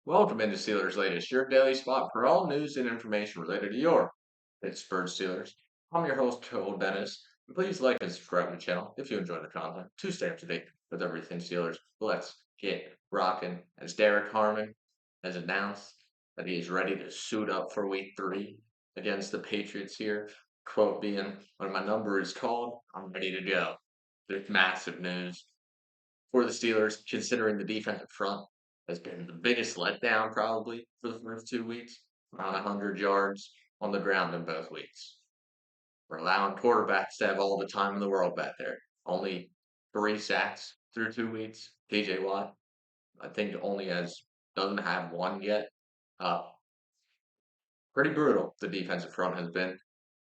Welcome into Steelers Latest, your daily spot for all news and information related to your Pittsburgh Steelers. I'm your host, Cole Denis. Please like and subscribe to the channel if you enjoy the content to stay up to date with everything Steelers. Let's get rocking. As Derrick Harmon has announced that he is ready to suit up for week 3 against the Patriots here. Quote being, when my number is called, I'm ready to go. There's massive news for the Steelers, considering the defensive front has been the biggest letdown probably for the first 2 weeks. Around 100 yards on the ground in both weeks. We're allowing quarterbacks to have all the time in the world back there. Only 3 sacks through 2 weeks. TJ Watt, I think, doesn't have one yet. Uh, Pretty brutal. The defensive front has been,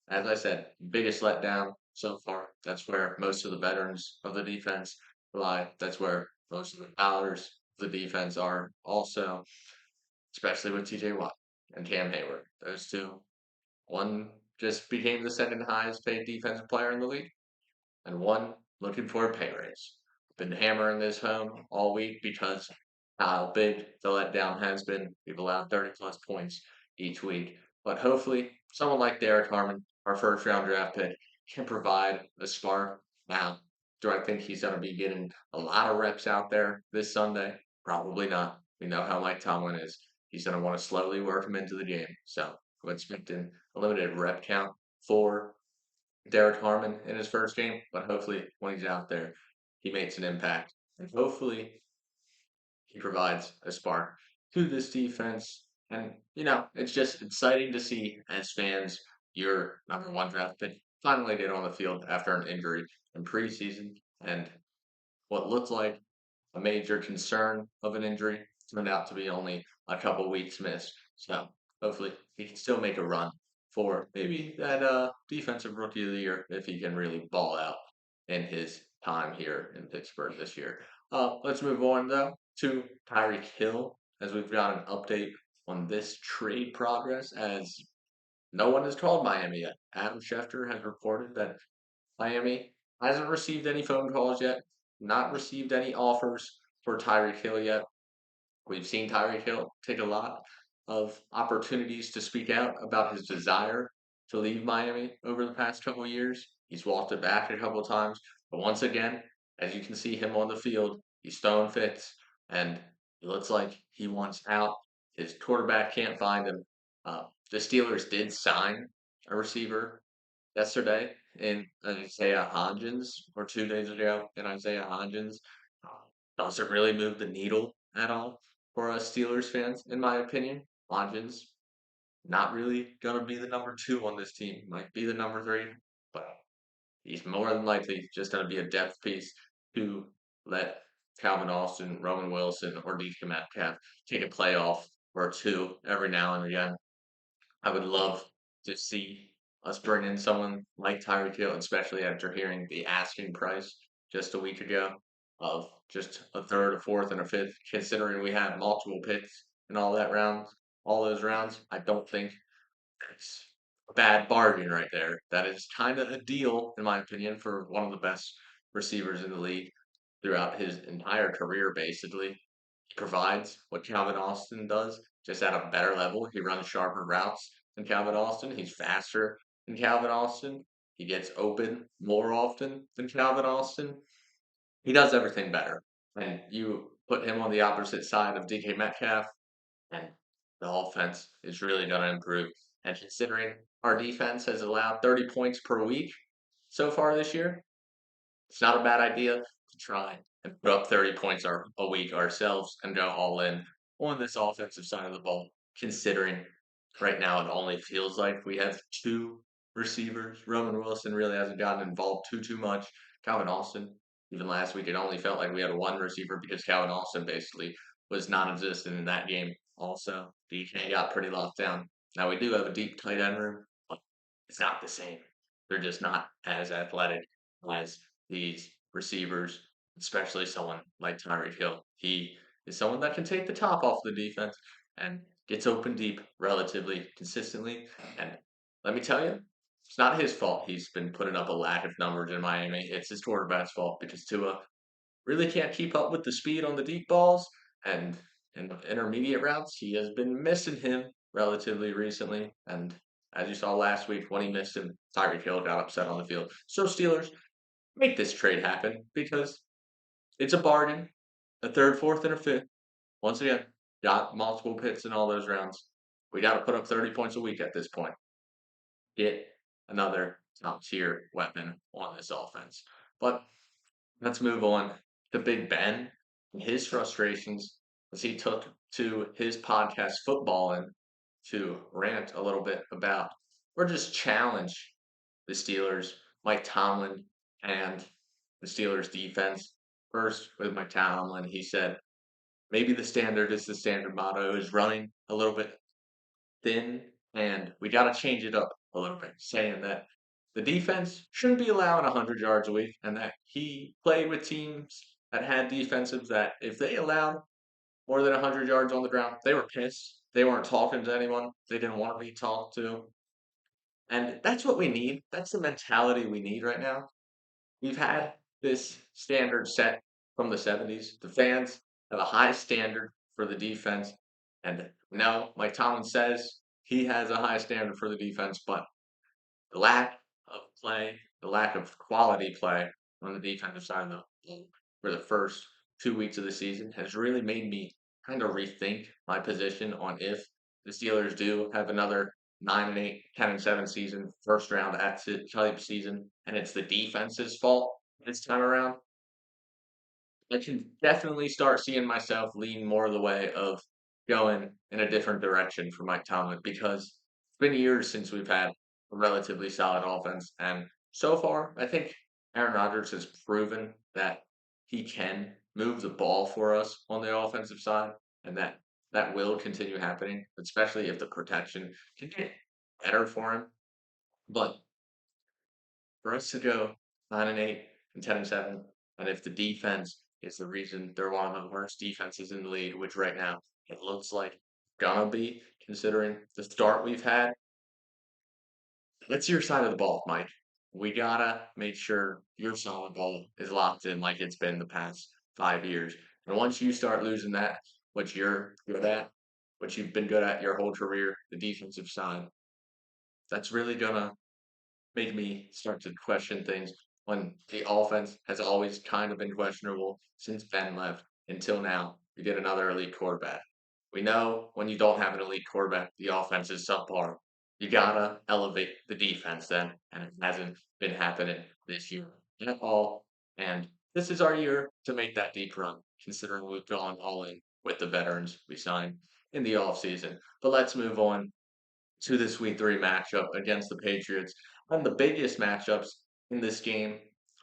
as I said, biggest letdown so far. That's where most of the veterans of the defense lie. That's where most of the dollars of the defense are also, especially with TJ Watt and Cam Hayward. Those two. One just became the second highest paid defensive player in the league, and one looking for a pay raise. Been hammering this home all week because how big the letdown has been. We've allowed 30 plus points each week. But hopefully, someone like Derrick Harmon, our first round draft pick, can provide a spark. Now, do I think he's going to be getting a lot of reps out there this Sunday? Probably not. We know how Mike Tomlin is. He's going to want to slowly work him into the game. So I'm expecting a limited rep count for Derrick Harmon in his first game, but hopefully when he's out there, he makes an impact. And hopefully he provides a spark to this defense. And, it's just exciting to see as fans your number one draft pick finally get on the field after an injury in preseason. And what looked like a major concern of an injury turned out to be only a couple weeks missed. So hopefully he can still make a run for maybe that defensive rookie of the year if he can really ball out in his time here in Pittsburgh this year. Let's move on though to Tyreek Hill as we've got an update on this trade progress as no one has called Miami yet. Adam Schefter has reported that Miami hasn't received any phone calls yet, not received any offers for Tyreek Hill yet. We've seen Tyreek Hill take a lot of opportunities to speak out about his desire to leave Miami over the past couple of years. He's walked it back a couple of times, but once again, as you can see him on the field, he's throwing fits, and it looks like he wants out. His quarterback can't find him. The Steelers did sign a receiver yesterday in Isaiah Hodgins, or 2 days ago in Isaiah Hodgins. Doesn't really move the needle at all for us Steelers fans, in my opinion. Hodgins not really gonna be the number 2 on this team. Might be the number 3, but he's more than likely just gonna be a depth piece to let Calvin Austin, Roman Wilson, or DK Metcalf take a playoff or two every now and again. I would love to see us bring in someone like Tyreek Hill, especially after hearing the asking price just a week ago of just a third, a fourth, and a fifth, considering we had multiple picks in all those rounds. I don't think it's a bad bargain right there. That is kind of a deal, in my opinion, for one of the best receivers in the league throughout his entire career, basically. He provides what Calvin Austin does, just at a better level. He runs sharper routes than Calvin Austin. He's faster than Calvin Austin. He gets open more often than Calvin Austin. He does everything better. And you put him on the opposite side of DK Metcalf, and the offense is really going to improve. And considering our defense has allowed 30 points per week so far this year, it's not a bad idea to try and put up 30 points a week ourselves and go all in on this offensive side of the ball, considering right now it only feels like we have two receivers. Roman Wilson really hasn't gotten involved too much. Calvin Austin, even last week, it only felt like we had one receiver because Calvin Austin basically was non-existent in that game. Also, DK got pretty locked down. Now we do have a deep tight end room, but it's not the same. They're just not as athletic as these receivers, especially someone like Tyreek Hill. He is someone that can take the top off the defense and gets open deep relatively consistently. And let me tell you, it's not his fault he's been putting up a lack of numbers in Miami. It's his quarterback's fault because Tua really can't keep up with the speed on the deep balls, and in the intermediate routes. He has been missing him relatively recently. And as you saw last week, when he missed him, Tyreek Hill got upset on the field. So, Steelers, make this trade happen because it's a bargain. A third, fourth, and a fifth. Once again, got multiple picks in all those rounds. We got to put up 30 points a week at this point. Get another top tier weapon on this offense. But let's move on to Big Ben and his frustrations as he took to his podcast Footballin' to rant a little bit about or just challenge the Steelers, Mike Tomlin, and the Steelers defense. First, with Mike Tomlin, he said, maybe the standard is the standard motto is running a little bit thin, and we got to change it up a little bit, saying that the defense shouldn't be allowing 100 yards a week, and that he played with teams that had defensives that if they allowed more than 100 yards on the ground, they were pissed. They weren't talking to anyone. They didn't want to be talked to. And that's what we need. That's the mentality we need right now. We've had this standard set from the 70s. The fans have a high standard for the defense. And no, Mike Tomlin says he has a high standard for the defense, but the lack of play, the lack of quality play on the defensive side of the ball for the first 2 weeks of the season has really made me kind of rethink my position on if the Steelers do have another 9-8, 10-7 season, first round exit type season, and it's the defense's fault this time around. I can definitely start seeing myself lean more the way of going in a different direction for Mike Tomlin because it's been years since we've had a relatively solid offense. And so far, I think Aaron Rodgers has proven that he can move the ball for us on the offensive side and that will continue happening, especially if the protection can get better for him. But for us to go 9-8 and 10-7, and if the defense is the reason they're one of the worst defenses in the league, which right now it looks like gonna be, considering the start we've had. That's your side of the ball, Mike. We gotta make sure your side of the ball is locked in like it's been the past 5 years. And once you start losing that, what you're good at, what you've been good at your whole career, the defensive side, that's really gonna make me start to question things when the offense has always kind of been questionable since Ben left until now. You get another elite quarterback. We know when you don't have an elite quarterback, the offense is subpar. You gotta elevate the defense then, and it hasn't been happening this year at all. And this is our year to make that deep run, considering we've gone all in with the veterans we signed in the offseason. But let's move on to this week 3 matchup against the Patriots. One of the biggest matchups in this game,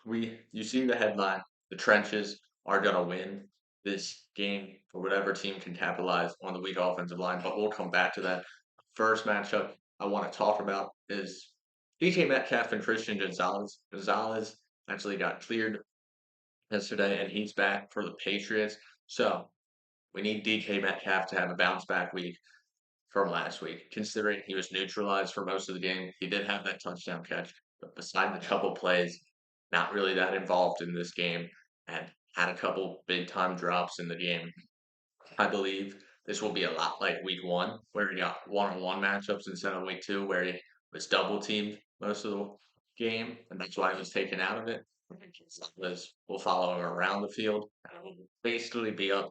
you see the headline, the trenches are gonna win this game for whatever team can capitalize on the weak offensive line, but we'll come back to that. First matchup I want to talk about is DK Metcalf and Christian Gonzalez. Gonzalez actually got cleared yesterday and he's back for the Patriots. So we need DK Metcalf to have a bounce back week from last week, considering he was neutralized for most of the game. He did have that touchdown catch, but beside the couple plays, not really that involved in this game, and had a couple big time drops in the game. I believe this will be a lot like week 1, where he got one-on-one matchups instead of week 2, where he was double teamed most of the game, and that's why he was taken out of it. We'll follow him around the field, and it will basically be up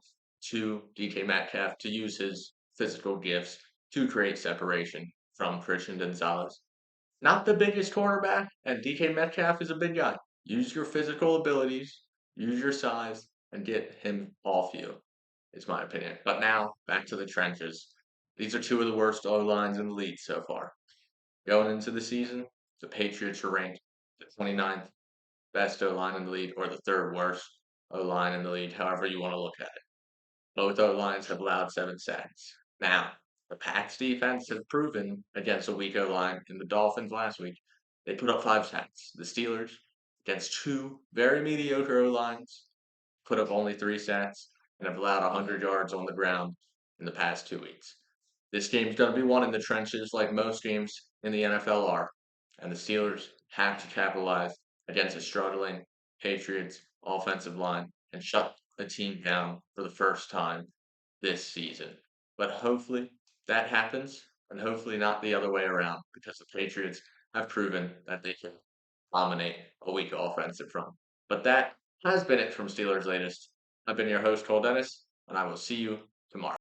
to DK Metcalf to use his physical gifts to create separation from Christian Gonzalez. Not the biggest cornerback, and DK Metcalf is a big guy. Use your physical abilities, use your size, and get him off you, is my opinion. But now, back to the trenches. These are two of the worst O lines in the league so far. Going into the season, the Patriots are ranked the 29th best O line in the league, or the third worst O line in the league, however you want to look at it. Both O lines have allowed 7 sacks. Now, the Pats defense has proven against a weak O line in the Dolphins last week. They put up 5 sacks. The Steelers, against 2 very mediocre O lines, put up only 3 sacks and have allowed 100 yards on the ground in the past 2 weeks. This game's going to be won in the trenches like most games in the NFL are, and the Steelers have to capitalize against a struggling Patriots offensive line and shut a team down for the first time this season. But hopefully that happens, and hopefully not the other way around, because the Patriots have proven that they can dominate a weak offensive front. But that has been it from Steelers Latest. I've been your host, Cole Dennis, and I will see you tomorrow.